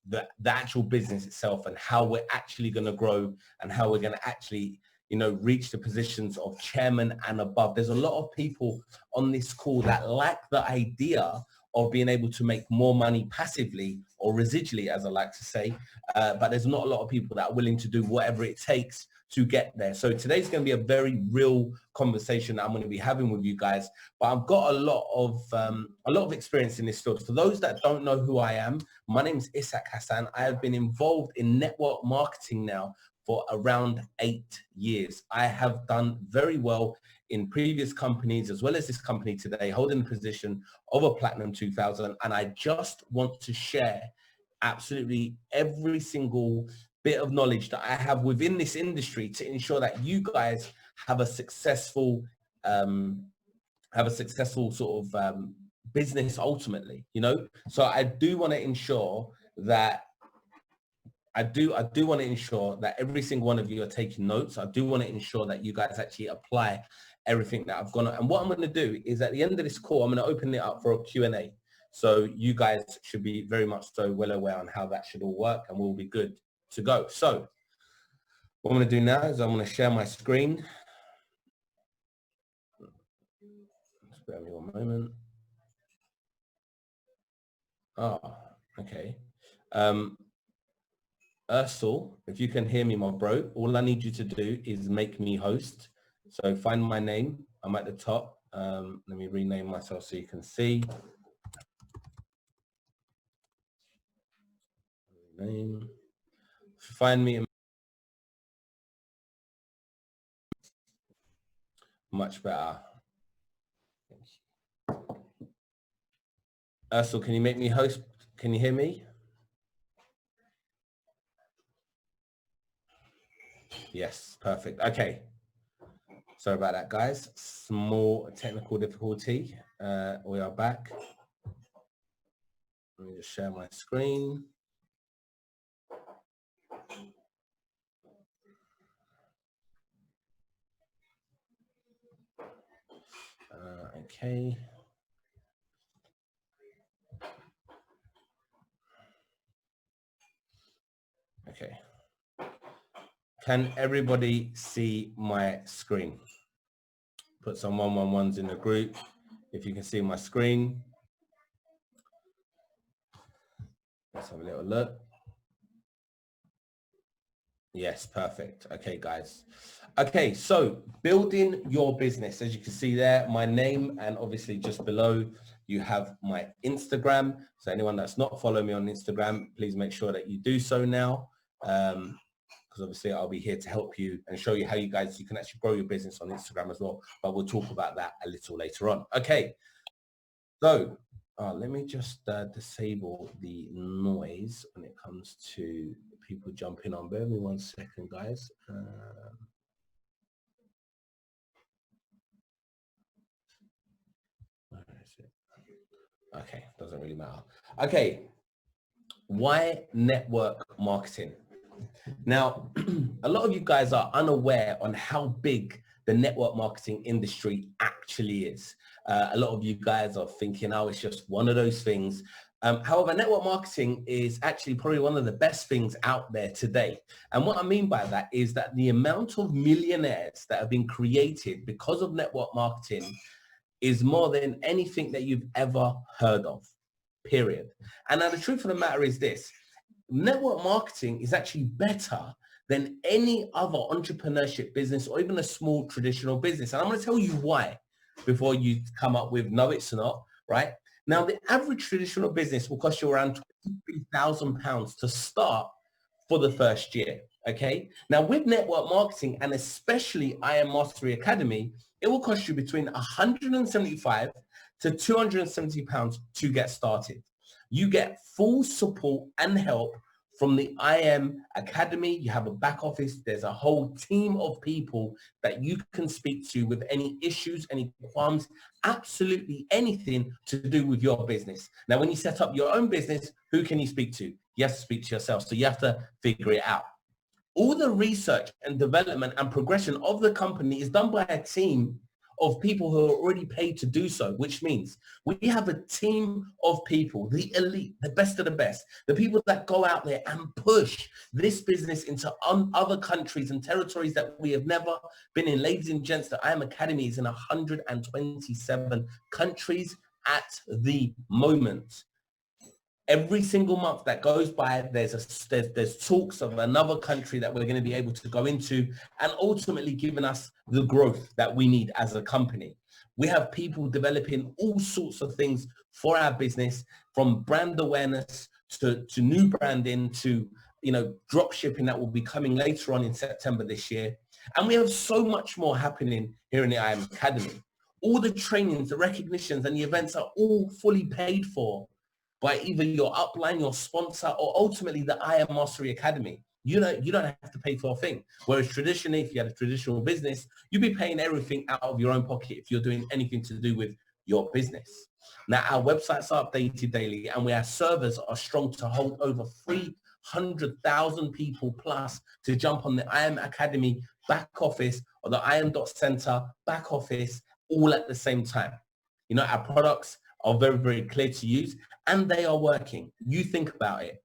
the actual business itself and how we're actually going to grow and how we're going to actually, reach the positions of chairman and above. There's a lot of people on this call that like the idea of being able to make more money passively or residually, as I like to say, but there's not a lot of people that are willing to do whatever it takes to get there. So today's going to be a very real conversation that I'm going to be having with you guys, but I've got a lot of experience in this field. For those that don't know who I am, my name is Ishaq Hassan. I have been involved in network marketing now for around 8 years. I have done very well in previous companies as well as this company today, holding the position of a Platinum 2000. And I just want to share absolutely every single bit of knowledge that I have within this industry to ensure that you guys have a successful sort of business ultimately, So I do want to ensure that every single one of you are taking notes. I do want to ensure that you guys actually apply everything that I've gone on. And what I'm going to do is at the end of this call, I'm going to open it up for a Q&A. So you guys should be very much so well aware on how that should all work, and we'll be good to go. So what I'm going to do now is I'm going to share my screen. Just bear with me one moment. Okay. Ursel, if you can hear me, my bro, all I need you to do is make me host. So find my name. I'm at the top. Let me rename myself so you can see. Name. Find me. Much better. Ursel, can you make me host? Can you hear me? Yes, perfect. Okay. Sorry about that, guys. Small technical difficulty. We are back. Let me just share my screen. Okay. Okay. Can everybody see my screen? Put some 111s in the group if you can see my screen. Let's have a little look. Yes, perfect. Okay, guys. Okay, so building your business. As you can see there, my name, and obviously just below you have my Instagram. So anyone that's not following me on Instagram, please make sure that you do so now. Because obviously I'll be here to help you and show you how you can actually grow your business on Instagram as well. But we'll talk about that a little later on. Okay, so let me just disable the noise when it comes to people jumping on. Bear with me 1 second, guys. Where is it? Okay, doesn't really matter. Okay, why network marketing? Now, a lot of you guys are unaware on how big the network marketing industry actually is. A lot of you guys are thinking, oh, it's just one of those things. However, network marketing is actually probably one of the best things out there today. And what I mean by that is that the amount of millionaires that have been created because of network marketing is more than anything that you've ever heard of, period. And now the truth of the matter is this: network marketing is actually better than any other entrepreneurship business or even a small traditional business. And I'm going to tell you why before you come up with, no, it's not, right? Now, the average traditional business will cost you around £23,000 to start for the first year, okay? Now, with network marketing, and especially IM Mastery Academy, it will cost you between £175 to £270 to get started. You get full support and help from the IM Academy. You have a back office. There's a whole team of people that you can speak to with any issues, any qualms, absolutely anything to do with your business. Now, when you set up your own business, who can you speak to? You have to speak to yourself. So you have to figure it out. All the research and development and progression of the company is done by a team of people who are already paid to do so, which means we have a team of people, the elite, the best of the best, the people that go out there and push this business into other countries and territories that we have never been in. Ladies and gents, the IAM Academy is in 127 countries at the moment. Every single month that goes by, there's talks of another country that we're going to be able to go into, and ultimately giving us the growth that we need as a company. We have people developing all sorts of things for our business, from brand awareness to new branding to, drop shipping that will be coming later on in September this year. And we have so much more happening here in the IAM Academy. All the trainings, the recognitions, and the events are all fully paid for by either your upline, your sponsor, or ultimately the IAM Mastery Academy. You don't have to pay for a thing. Whereas traditionally, if you had a traditional business, you'd be paying everything out of your own pocket if you're doing anything to do with your business. Now, our websites are updated daily, and our servers are strong to hold over 300,000 people plus to jump on the IAM Academy back office or the IAM.center back office all at the same time. Our products are very, very clear to use, and they are working. You think about it.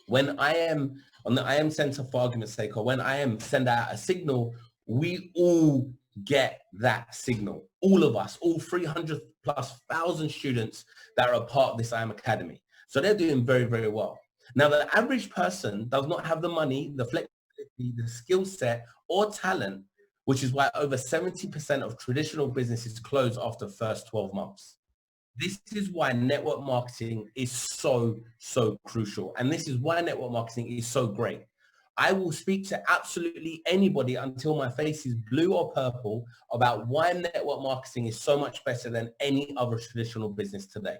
When I am on the IAM Center, for argument's sake, or when IAM send out a signal, we all get that signal. All of us, all 300,000+ students that are a part of this IAM Academy. So they're doing very, very well. Now, the average person does not have the money, the flexibility, the skill set, or talent, which is why over 70% of traditional businesses close after the first 12 months. This is why network marketing is so, so crucial. And this is why network marketing is so great. I will speak to absolutely anybody until my face is blue or purple about why network marketing is so much better than any other traditional business today.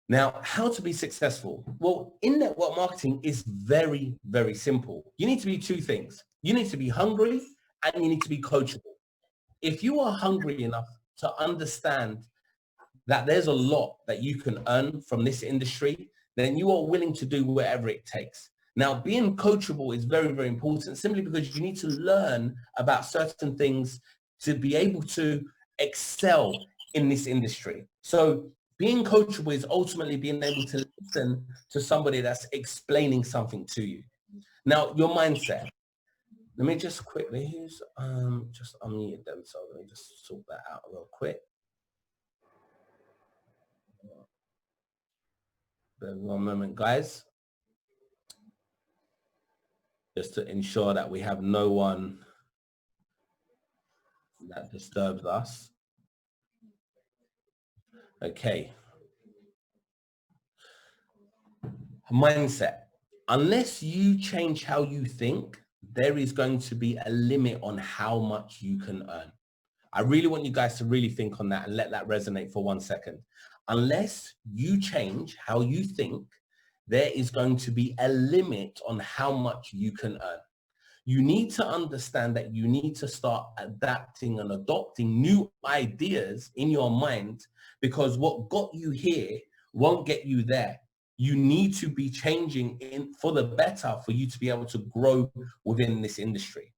Now, how to be successful? Well, in network marketing is very, very simple. You need to be two things. You need to be hungry and you need to be coachable. If you are hungry enough to understand that there's a lot that you can earn from this industry, then you are willing to do whatever it takes. Now, being coachable is very, very important, simply because you need to learn about certain things to be able to excel in this industry. So being coachable is ultimately being able to listen to somebody that's explaining something to you. Now, your mindset. Let me just quickly, just unmute them, so let me just sort that out real quick. One moment, guys. Just to ensure that we have no one that disturbs us. Okay. Mindset. Unless you change how you think, there is going to be a limit on how much you can earn. I really want you guys to really think on that and let that resonate for 1 second. Unless you change how you think, there is going to be a limit on how much you can earn. You need to understand that you need to start adapting and adopting new ideas in your mind, because what got you here won't get you there. You need to be changing for the better for you to be able to grow within this industry.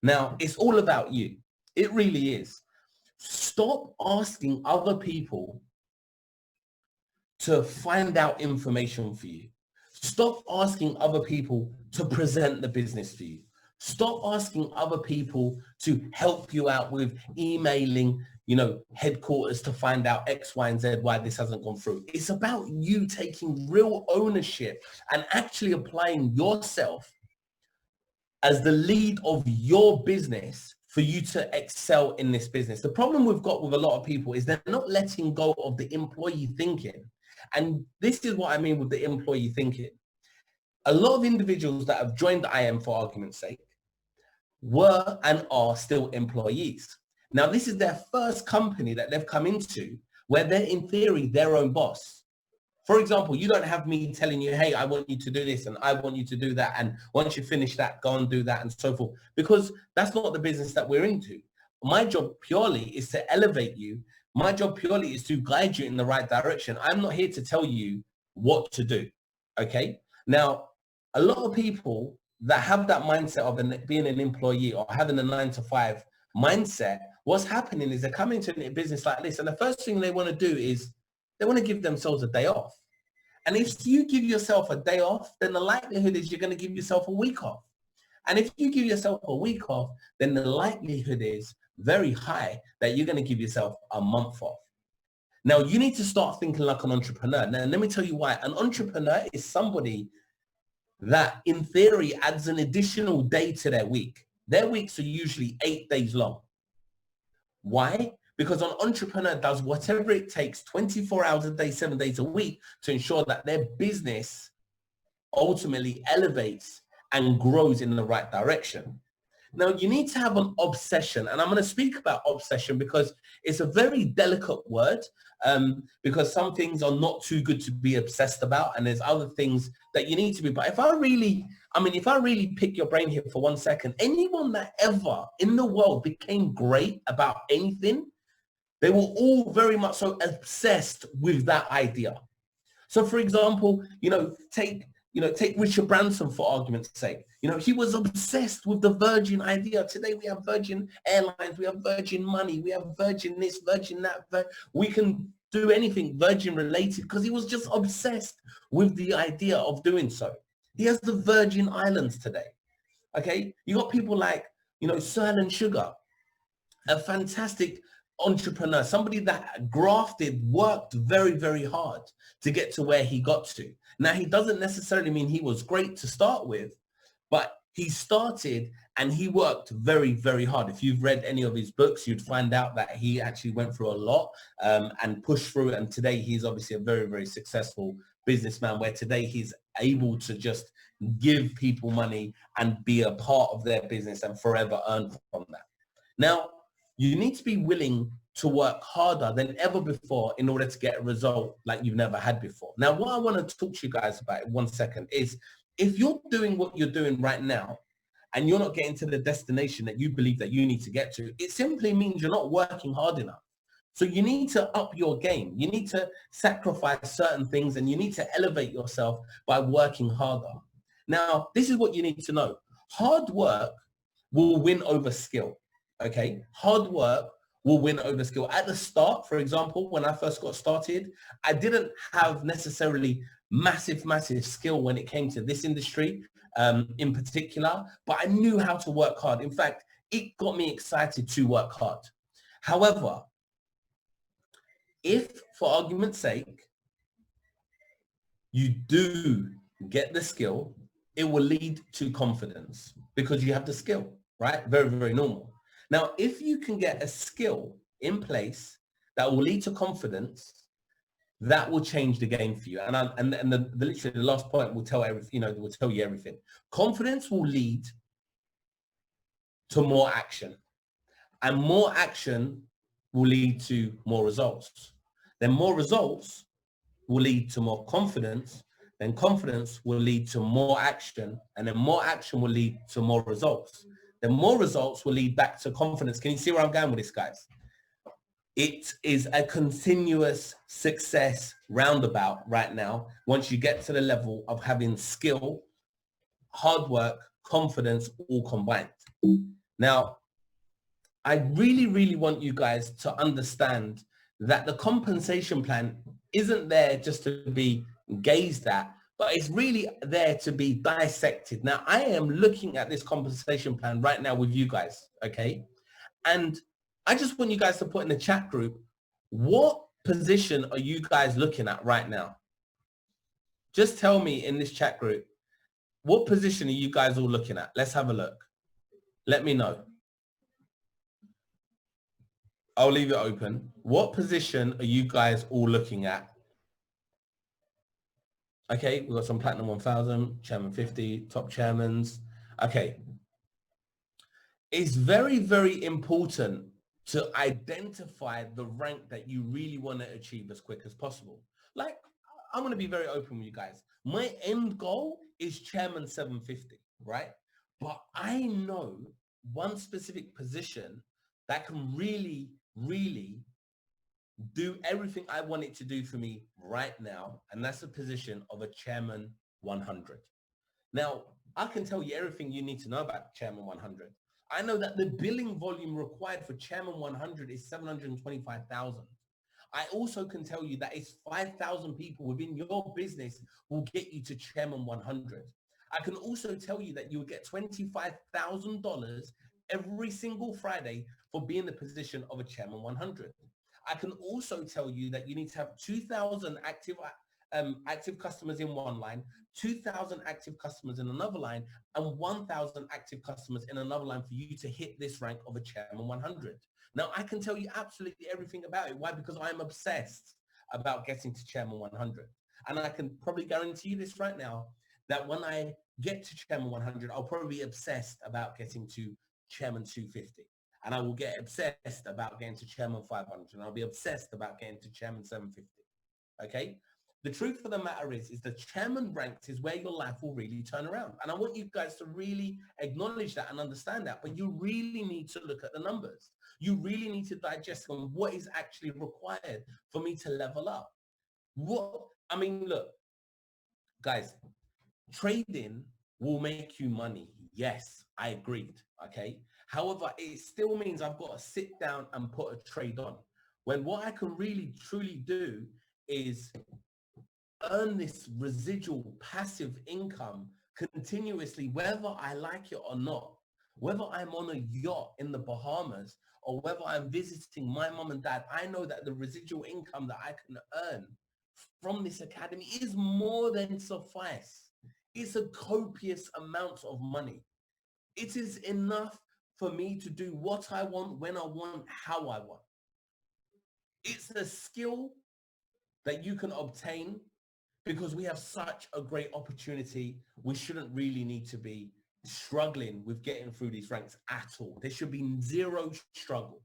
Now, it's all about you. It really is. Stop asking other people to find out information for you. Stop asking other people to present the business for you. Stop asking other people to help you out with emailing, headquarters to find out X, Y, and Z, why this hasn't gone through. It's about you taking real ownership and actually applying yourself as the lead of your business for you to excel in this business. The problem we've got with a lot of people is they're not letting go of the employee thinking. And this is what I mean with the employee thinking. A lot of individuals that have joined IAM, for argument's sake, were and are still employees. Now, this is their first company that they've come into where they're, in theory, their own boss. For example, you don't have me telling you, hey, I want you to do this and I want you to do that. And once you finish that, go and do that and so forth, because that's not the business that we're into. My job purely is to elevate you. My job purely is to guide you in the right direction. I'm not here to tell you what to do. Okay. Now, a lot of people that have that mindset of being an employee or having a 9-to-5 mindset, what's happening is they're coming to a business like this, and the first thing they want to do is they want to give themselves a day off. And if you give yourself a day off, then the likelihood is you're going to give yourself a week off. And if you give yourself a week off, then the likelihood is very high that you're going to give yourself a month off. Now, you need to start thinking like an entrepreneur. Now, let me tell you why. An entrepreneur is somebody that, in theory, adds an additional day to their week. Their weeks are usually 8 days long. Why? Because an entrepreneur does whatever it takes 24 hours a day, 7 days a week to ensure that their business ultimately elevates and grows in the right direction. Now, you need to have an obsession, and I'm going to speak about obsession because it's a very delicate word, because some things are not too good to be obsessed about, and there's other things that you need to be. But if I really pick your brain here for 1 second, anyone that ever in the world became great about anything, they were all very much so obsessed with that idea. So, for example, take Richard Branson for argument's sake. He was obsessed with the Virgin idea. Today we have Virgin Airlines, we have Virgin Money, we have Virgin this, Virgin that. We can do anything Virgin related because he was just obsessed with the idea of doing so. He has the Virgin Islands today. Okay, you got people like Sir Alan Sugar, a fantastic entrepreneur, somebody that worked very, very hard to get to where he got to. Now, he doesn't necessarily mean he was great to start with, but he started and he worked very, very hard. If you've read any of his books, you'd find out that he actually went through a lot and pushed through. And today he's obviously a very, very successful businessman, where today he's able to just give people money and be a part of their business and forever earn from that. Now, you need to be willing to work harder than ever before in order to get a result like you've never had before. Now, what I want to talk to you guys about in 1 second is, if you're doing what you're doing right now and you're not getting to the destination that you believe that you need to get to, it simply means you're not working hard enough. So you need to up your game. You need to sacrifice certain things and you need to elevate yourself by working harder. Now, this is what you need to know. Hard work will win over skill. Okay, hard work will win over skill. At the start, for example, when I first got started, I didn't have necessarily massive skill when it came to this industry in particular, but I knew how to work hard. In fact, it got me excited to work hard. However, if, for argument's sake, you do get the skill, it will lead to confidence because you have the skill, right? Very, very normal. Now, if you can get a skill in place that will lead to confidence, that will change the game for you. And literally the last point will tell everything, will tell you everything. Confidence will lead to more action, and more action will lead to more results. Then more results will lead to more confidence. Then confidence will lead to more action, and then more action will lead to more results. Then more results will lead back to confidence. Can you see where I'm going with this, guys? It is a continuous success roundabout right now. Once you get to the level of having skill, hard work, confidence, all combined. Now, I really, really want you guys to understand that the compensation plan isn't there just to be gazed at, but it's really there to be dissected. Now, I am looking at this compensation plan right now with you guys, okay? And I just want you guys to put in the chat group, what position are you guys looking at right now? Just tell me in this chat group, what position are you guys all looking at? Let's have a look. Let me know. I'll leave it open. What position are you guys all looking at? Okay, we've got some Platinum 1000, Chairman 50, top chairmans. Okay. It's very, very important to identify the rank that you really want to achieve as quick as possible. Like, I'm going to be very open with you guys. My end goal is Chairman 750, right? But I know one specific position that can really, really do everything I want it to do for me right now, and that's the position of a Chairman 100. Now, I can tell you everything you need to know about Chairman 100. I know that the billing volume required for Chairman 100 is 725,000. I also can tell you that it's 5,000 people within your business will get you to Chairman 100. I can also tell you that you will get $25,000 every single Friday for being in the position of a Chairman 100. I can also tell you that you need to have 2,000 active customers in one line, 2,000 active customers in another line, and 1,000 active customers in another line for you to hit this rank of a Chairman 100. Now, I can tell you absolutely everything about it. Why? Because I'm obsessed about getting to Chairman 100. And I can probably guarantee you this right now, that when I get to Chairman 100, I'll probably be obsessed about getting to Chairman 250. And I will get obsessed about getting to Chairman 500. And I'll be obsessed about getting to Chairman 750. Okay? The truth of the matter is the Chairman ranked is where your life will really turn around. And I want you guys to really acknowledge that and understand that. But you really need to look at the numbers. You really need to digest on what is actually required for me to level up. Look, guys, trading will make you money. Yes, I agreed. Okay. However, it still means I've got to sit down and put a trade on. When what I can really truly do is earn this residual passive income continuously, whether I like it or not, whether I'm on a yacht in the Bahamas or whether I'm visiting my mom and dad, I know that the residual income that I can earn from this academy is more than suffice. It's a copious amount of money. It is enough for me to do what I want, when I want, how I want. It's a skill that you can obtain because we have such a great opportunity. We shouldn't really need to be struggling with getting through these ranks at all. There should be zero struggle.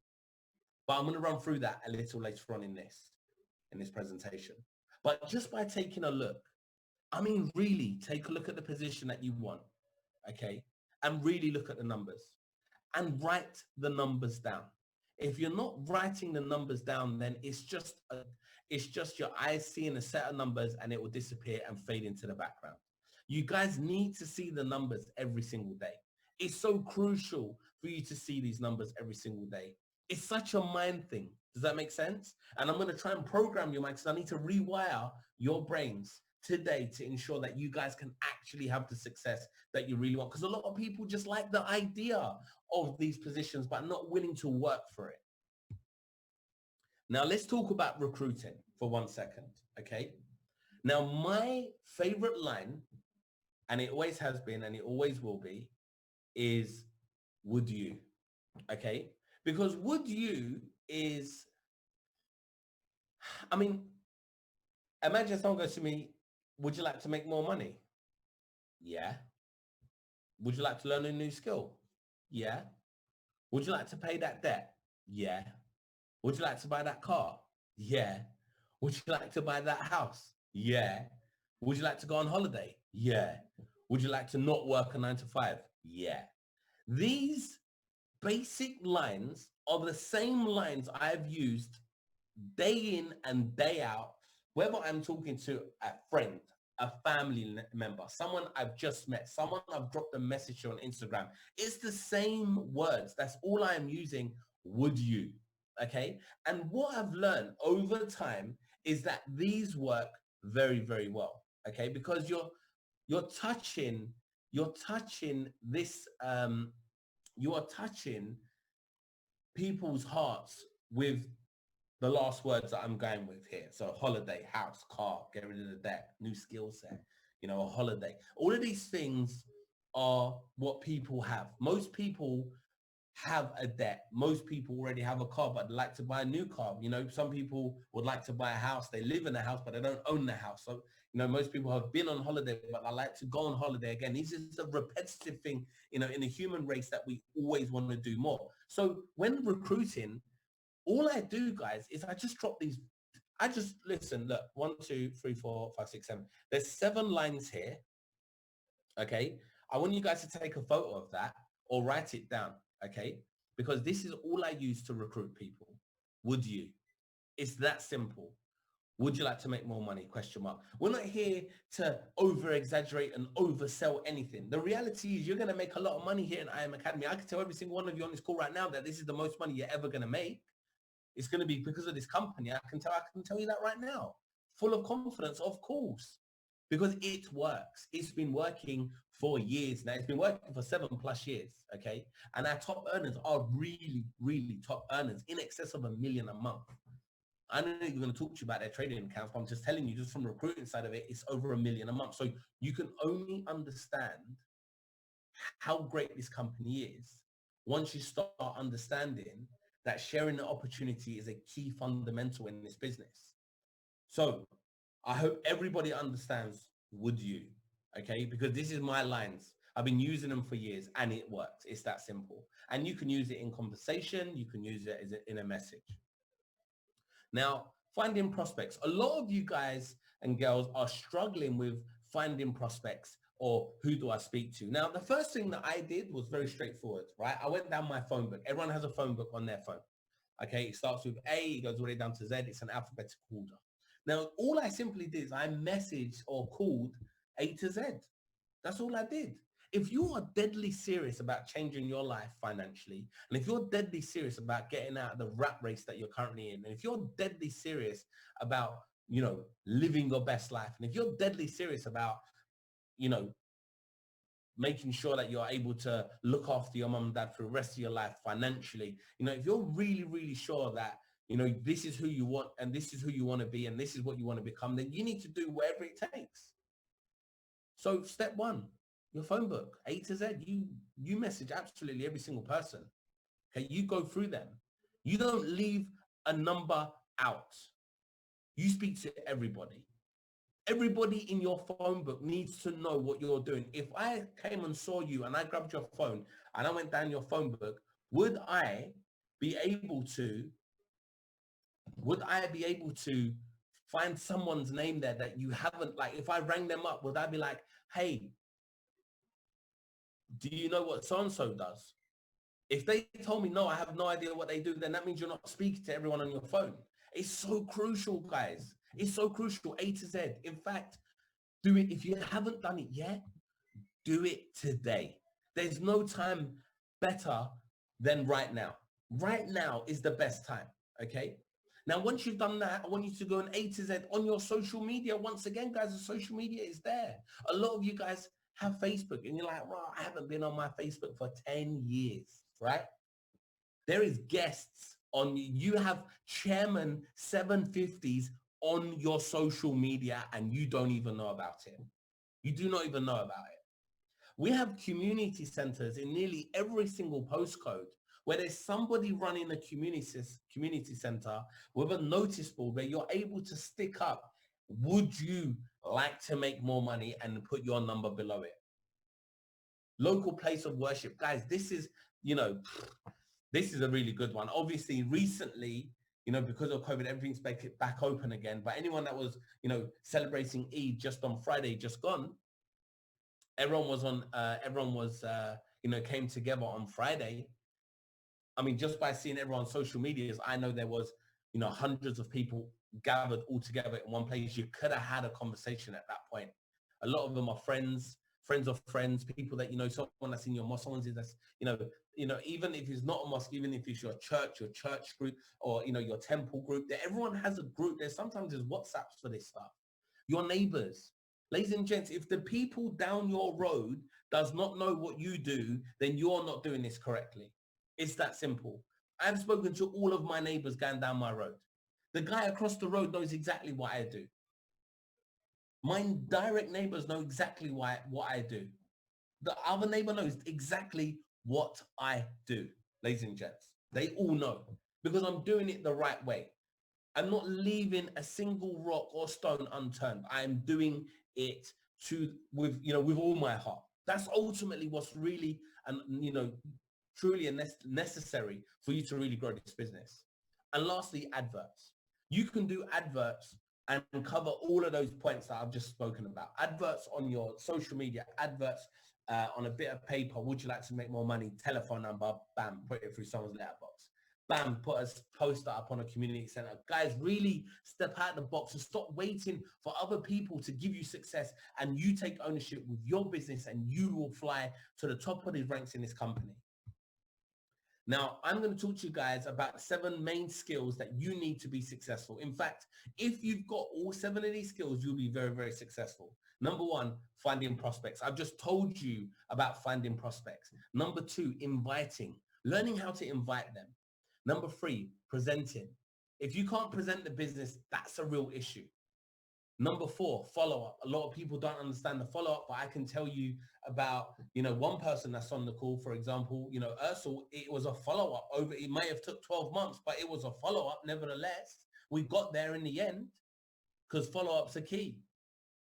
But I'm going to run through that a little later on in this presentation. But just by taking a look, really take a look at the position that you want, okay? And really look at the numbers and write the numbers down. If you're not writing the numbers down, then it's just your eyes seeing a set of numbers and it will disappear and fade into the background. You guys need to see the numbers every single day. It's so crucial for you to see these numbers every single day. It's such a mind thing. Does that make sense? And I'm going to try and program your mind because I need to rewire your brains today to ensure that you guys can actually have the success that you really want. Because a lot of people just like the idea of these positions, but not willing to work for it. Now let's talk about recruiting for 1 second, okay? Now my favorite line, and it always has been and it always will be, is would you, okay? Because would you is, imagine someone goes to me, would you like to make more money? Yeah. Would you like to learn a new skill? Yeah. Would you like to pay that debt? Yeah. Would you like to buy that car? Yeah. Would you like to buy that house? Yeah. Would you like to go on holiday? Yeah. Would you like to not work a 9 to 5? Yeah. These basic lines are the same lines I've used day in and day out, whether I'm talking to a friend, a family member, someone I've just met, someone I've dropped a message on Instagram. It's the same words. That's all I'm using. Would you? Okay. And what I've learned over time is that these work very, very well. Okay. Because you're touching this, you are touching people's hearts with the last words that I'm going with here. So holiday, house, car, get rid of the debt, new skill set, a holiday. All of these things are what people have. Most people have a debt. Most people already have a car, but they like to buy a new car. Some people would like to buy a house. They live in a house, but they don't own the house. So, most people have been on holiday, but I like to go on holiday again. This is a repetitive thing, in the human race that we always want to do more. So when recruiting, all I do, guys, is I just drop these. Listen, look, 1, 2, 3, 4, 5, 6, 7. There's 7 lines here. Okay. I want you guys to take a photo of that or write it down. Okay. Because this is all I use to recruit people. Would you? It's that simple. Would you like to make more money? Question mark. We're not here to over exaggerate and oversell anything. The reality is you're going to make a lot of money here in IM Academy. I can tell every single one of you on this call right now that this is the most money you're ever going to make. It's going to be because of this company. I can tell you that right now. Full of confidence, of course, because it works. It's been working for years now. It's been working for 7+ years. Okay. And our top earners are really, really top earners, in excess of $1 million a month. I know you're going to talk to you about their trading accounts, but I'm just telling you, just from the recruiting side of it, it's over $1 million a month. So you can only understand how great this company is once you start understanding that sharing the opportunity is a key fundamental in this business. So I hope everybody understands Would You, okay? Because this is my lines. I've been using them for years and it works. It's that simple. And you can use it in conversation. You can use it in a message. Now, finding prospects. A lot of you guys and girls are struggling with finding prospects or who do I speak to? Now, the first thing that I did was very straightforward, right? I went down my phone book. Everyone has a phone book on their phone. Okay, it starts with A, it goes all the way down to Z. It's an alphabetical order. Now, all I simply did is I messaged or called A to Z. That's all I did. If you are deadly serious about changing your life financially, and if you're deadly serious about getting out of the rat race that you're currently in, and if you're deadly serious about, living your best life, and if you're deadly serious about, making sure that you're able to look after your mom and dad for the rest of your life financially, if you're really, really sure that, this is who you want and this is who you want to be and this is what you want to become, then you need to do whatever it takes. So step one, your phone book, A to Z, you message absolutely every single person. Okay, you go through them. You don't leave a number out. You speak to everybody. Everybody in your phone book needs to know what you're doing. If I came and saw you and I grabbed your phone and I went down your phone book, would I be able to find someone's name there that you haven't, like if I rang them up, would I be like, hey, do you know what so-and-so does? If they told me, no, I have no idea what they do, then that means you're not speaking to everyone on your phone. It's so crucial, guys. It's so crucial, A to Z. In fact, do it. If you haven't done it yet, do it today. There's no time better than right now. Right now is the best time, okay? Now, once you've done that, I want you to go an A to Z on your social media. Once again, guys, the social media is there. A lot of you guys have Facebook and you're like, well, I haven't been on my Facebook for 10 years, right? There is guests on you have chairman 750s on your social media and you don't even know about it. You do not even know about it. We have community centers in nearly every single postcode where there's somebody running a community center with a notice board where you're able to stick up, would you like to make more money, and put your number below it. Local place of worship. Guys, this is a really good one. Obviously, recently, because of COVID, everything's back open again. But anyone that was, celebrating Eid just on Friday, just gone, everyone came together on Friday. I mean, just by seeing everyone on social medias, I know there was, hundreds of people gathered all together in one place. You could have had a conversation at that point. A lot of them are friends of friends, people that, someone that's in your mosque, someone that's, even if it's not a mosque, even if it's your church group, or, your temple group, that everyone has a group. Sometimes there's WhatsApps for this stuff. Your neighbors. Ladies and gents, if the people down your road does not know what you do, then you're not doing this correctly. It's that simple. I've spoken to all of my neighbors going down my road. The guy across the road knows exactly what I do. My direct neighbors know exactly what I do. The other neighbor knows exactly what I do, ladies and gents. They all know because I'm doing it the right way. I'm not leaving a single rock or stone unturned. I'm doing it with all my heart. That's ultimately what's really, truly necessary for you to really grow this business. And lastly, adverts. You can do adverts and cover all of those points that I've just spoken about. Adverts on your social media, adverts on a bit of paper. Would you like to make more money? Telephone number, bam, put it through someone's letterbox. Bam, put a poster up on a community center. Guys, really step out of the box and stop waiting for other people to give you success, and you take ownership with your business and you will fly to the top of the ranks in this company. Now, I'm going to talk to you guys about 7 main skills that you need to be successful. In fact, if you've got all 7 of these skills, you'll be very, very successful. Number 1, finding prospects. I've just told you about finding prospects. Number 2, inviting, learning how to invite them. Number 3, presenting. If you can't present the business, that's a real issue. Number 4, follow-up. A lot of people don't understand the follow-up, but I can tell you about, one person that's on the call, for example, Ursel, it was a follow-up over, it may have took 12 months, but it was a follow-up nevertheless. We got there in the end because follow-ups are key.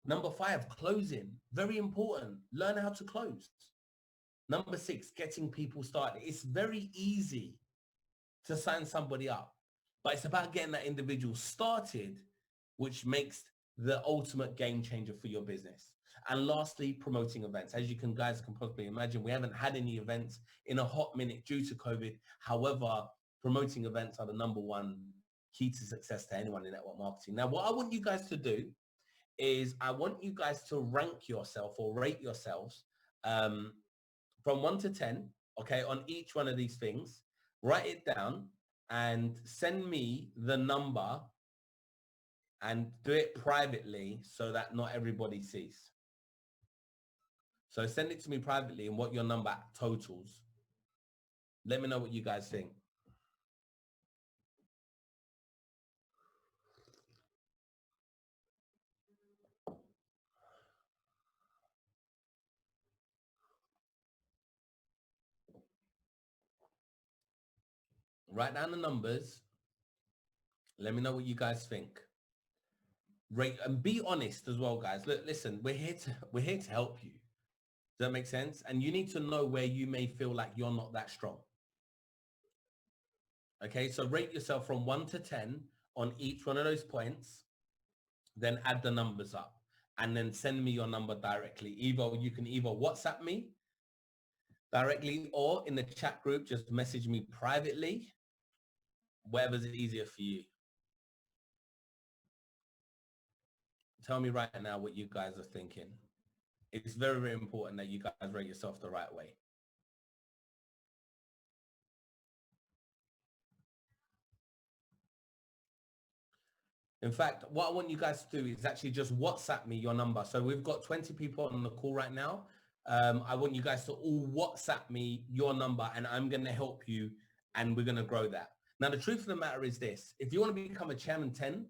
Number 5, closing. Very important. Learn how to close. Number 6, getting people started. It's very easy to sign somebody up, but it's about getting that individual started, which makes the ultimate game changer for your business. And lastly, promoting events. As you guys can possibly imagine, we haven't had any events in a hot minute due to COVID. However, promoting events are the number 1 key to success to anyone in network marketing. Now, what I want you guys to do is I want you guys to rank yourself or rate yourselves from 1 to 10, okay, on each one of these things. Write it down and send me the number, and do it privately so that not everybody sees. So send it to me privately and what your number totals. Let me know what you guys think. Write down the numbers. Let me know what you guys think. Rate and be honest as well, guys. Look, listen, we're here to help you. Does that make sense? And you need to know where you may feel like you're not that strong. Okay, so rate yourself from 1 to 10 on each one of those points, then add the numbers up, and then send me your number directly. You can either WhatsApp me directly, or in the chat group, just message me privately, whatever's easier for you. Tell me right now what you guys are thinking. It's very, very important that you guys rate yourself the right way. In fact, what I want you guys to do is actually just WhatsApp me your number. So we've got 20 people on the call right now. I want you guys to all WhatsApp me your number, and I'm going to help you, and we're going to grow that. Now, the truth of the matter is this. If you want to become a Chairman 10,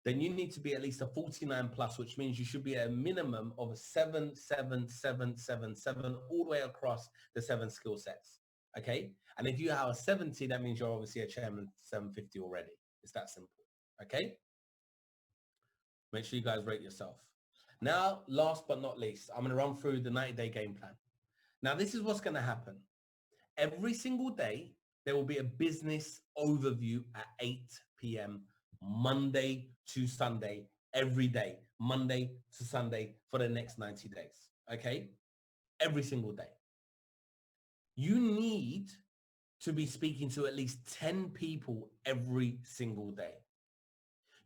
then you need to be at least a 49 plus, which means you should be at a minimum of a 7, 7, 7, 7, 7, all the way across the 7 skill sets. Okay. And if you have a 70, that means you're obviously a Chairman 750 already. It's that simple. Okay. Make sure you guys rate yourself. Now, last but not least, I'm going to run through the 90-day game plan. Now, this is what's going to happen. Every single day, there will be a business overview at 8 p.m. Monday to Sunday, every day, Monday to Sunday for the next 90 days. Okay? Every single day. You need to be speaking to at least 10 people every single day.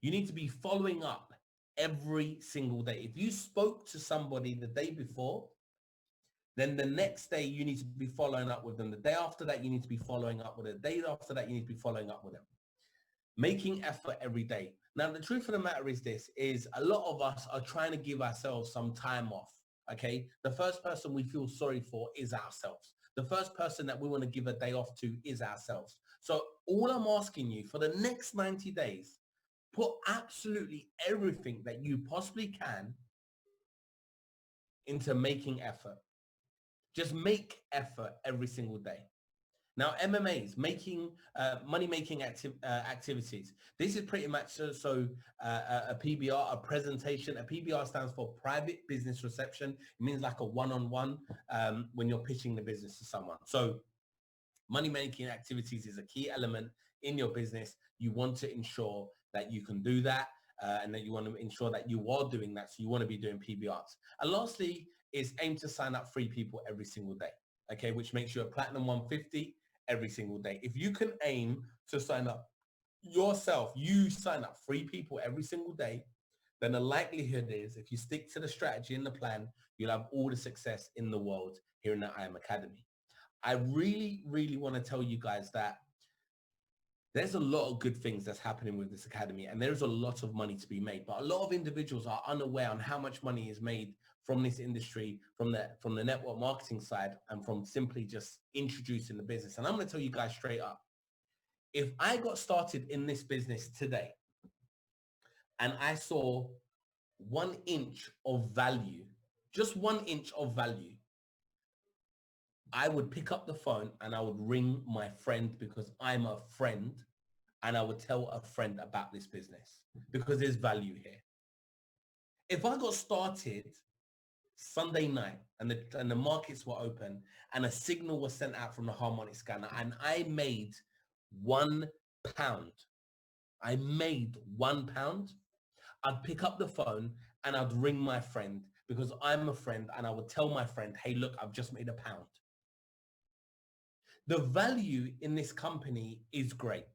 You need to be following up every single day. If you spoke to somebody the day before, then the next day you need to be following up with them. The day after that, you need to be following up with them. The day after that, you need to be following up with them. Making effort every day. Now, the truth of the matter is this, is a lot of us are trying to give ourselves some time off, okay? The first person we feel sorry for is ourselves. The first person that we want to give a day off to is ourselves. So all I'm asking you for the next 90 days, put absolutely everything that you possibly can into making effort. Just make effort every single day. Now, MMAs, money-making activities. This is pretty much a PBR, a presentation. A PBR stands for private business reception. It means like a one-on-one when you're pitching the business to someone. So money-making activities is a key element in your business. You want to ensure that you can do that and that you want to ensure that you are doing that. So you want to be doing PBRs. And lastly is aim to sign up 3 people every single day, okay, which makes you a Platinum 150 every single day. If you can aim to sign up yourself, you sign up 3 people every single day, then the likelihood is if you stick to the strategy and the plan, you'll have all the success in the world here in the I Am Academy. I really, really want to tell you guys that there's a lot of good things that's happening with this academy, and there's a lot of money to be made, but a lot of individuals are unaware on how much money is made from this industry, from the network marketing side, and from simply just introducing the business. And I'm going to tell you guys straight up, if I got started in this business today and I saw 1 inch of value, just 1 inch of value, I would pick up the phone and I would ring my friend, because I'm a friend, and I would tell a friend about this business because there's value here. If I got started Sunday night and the markets were open and a signal was sent out from the harmonic scanner and I made £1, I made £1, I'd pick up the phone and I'd ring my friend because I'm a friend, and I would tell my friend, hey, look, I've just made £1. The value in this company is great.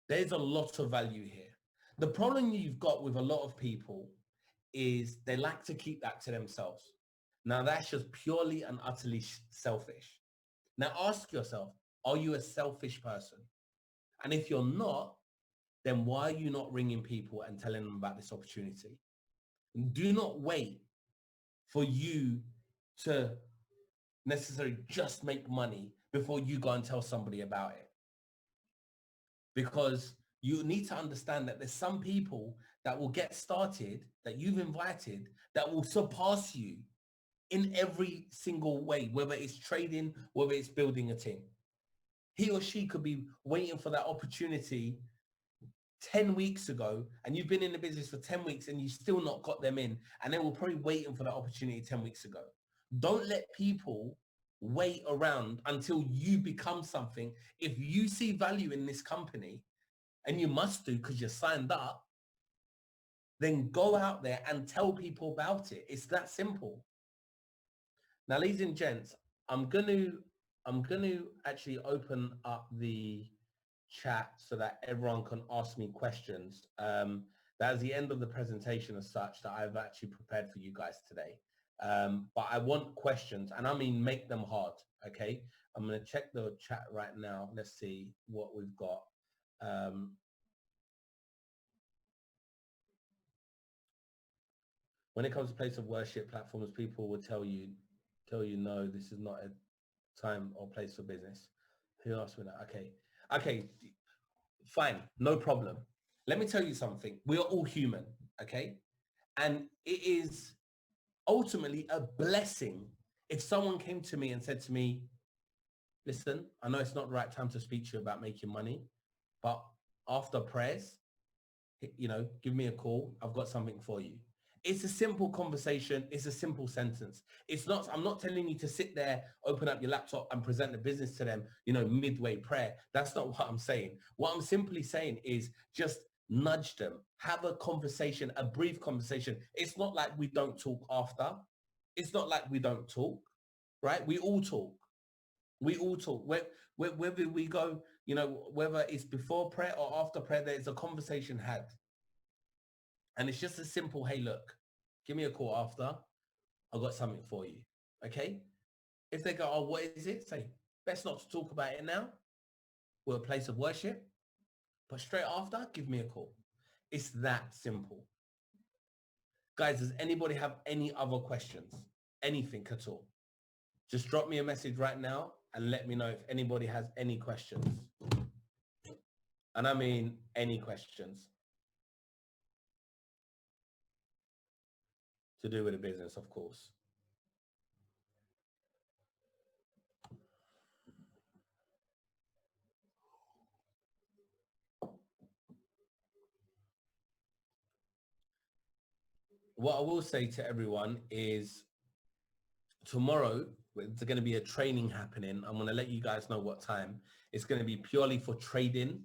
There's a lot of value here. The problem you've got with a lot of people is they like to keep that to themselves. Now, that's just purely and utterly selfish. Now, ask yourself, are you a selfish person? And if you're not, then why are you not ringing people and telling them about this opportunity? Do not wait for you to necessarily just make money before you go and tell somebody about it. Because you need to understand that there's some people that will get started, that you've invited, that will surpass you in every single way, whether it's trading, whether it's building a team. He or she could be waiting for that opportunity 10 weeks ago, and you've been in the business for 10 weeks and you still not got them in, and they were probably waiting for that opportunity 10 weeks ago. Don't let people wait around until you become something. If you see value in this company, and you must do because you're signed up, then go out there and tell people about it. It's that simple. Now, ladies and gents, I'm going to actually open up the chat so that everyone can ask me questions. That is the end of the presentation as such that I've actually prepared for you guys today. But I want questions, and I mean make them hard, okay? I'm going to check the chat right now. Let's see what we've got. When it comes to place of worship platforms, people will tell you, no, this is not a time or place for business. Who asked me that? Okay, fine, no problem. Let me tell you something. We are all human, okay? And it is ultimately a blessing if someone came to me and said to me, listen, I know it's not the right time to speak to you about making money, but after prayers, give me a call. I've got something for you. It's a simple conversation. It's a simple sentence. I'm not telling you to sit there, open up your laptop and present the business to them, midway prayer. That's not what I'm saying. What I'm simply saying is just nudge them, have a conversation, a brief conversation. It's not like we don't talk after. It's not like we don't talk, right? We all talk. We all talk. Whether we go, whether it's before prayer or after prayer, there's a conversation had. And it's just a simple, hey, look, give me a call after. I've got something for you, okay? If they go, oh, what is it? Say, best not to talk about it now. We're a place of worship. But straight after, give me a call. It's that simple. Guys, does anybody have any other questions? Anything at all? Just drop me a message right now and let me know if anybody has any questions. And I mean any questions. To do with the business, of course. What I will say to everyone is tomorrow, there's going to be a training happening. I'm going to let you guys know what time. It's going to be purely for trading.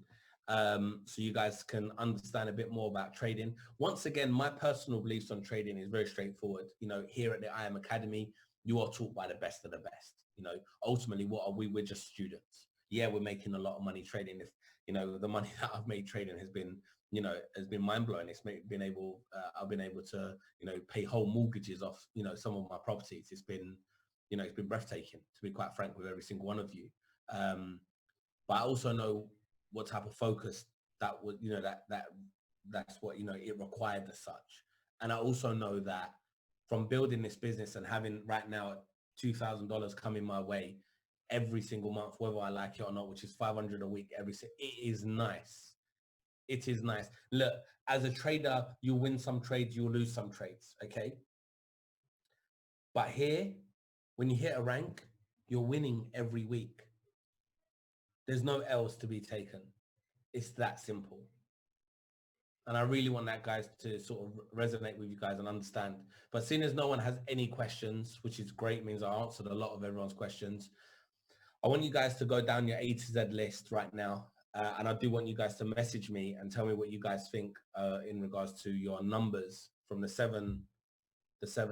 so you guys can understand a bit more about trading. Once again, my personal beliefs on trading is very straightforward. You know, here at the IM Academy, you are taught by the best of the best. You know, ultimately, what are we? We're just students. Yeah, we're making a lot of money trading. If, you know, the money that I've made trading has been, you know, has been mind blowing. I've been able to, you know, pay whole mortgages off, you know, some of my properties. It's been, you know, it's been breathtaking, to be quite frank with every single one of you. But I also know what type of focus that would, you know, that's what, you know, it required as such. And I also know that from building this business and having right now $2,000 coming my way every single month, whether I like it or not, which is 500 a week it is nice. It is nice. Look, as a trader, you'll win some trades, you'll lose some trades, okay? But here, when you hit a rank, you're winning every week. There's no L's to be taken. It's that simple. And I really want that, guys, to sort of resonate with you guys and understand. But seeing as no one has any questions, which is great, means I answered a lot of everyone's questions. I want you guys to go down your A to Z list right now. And I do want you guys to message me and tell me what you guys think in regards to your numbers from the seven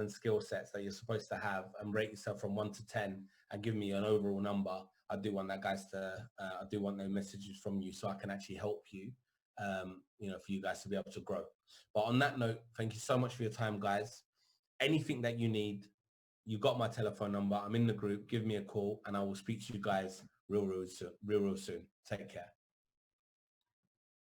skill sets that you're supposed to have, and rate yourself from 1 to 10 and give me an overall number. I do want that, guys, I do want those messages from you so I can actually help you, you know, for you guys to be able to grow. But on that note, thank you so much for your time, guys. Anything that you need, you got my telephone number. I'm in the group. Give me a call and I will speak to you guys real soon. Take care.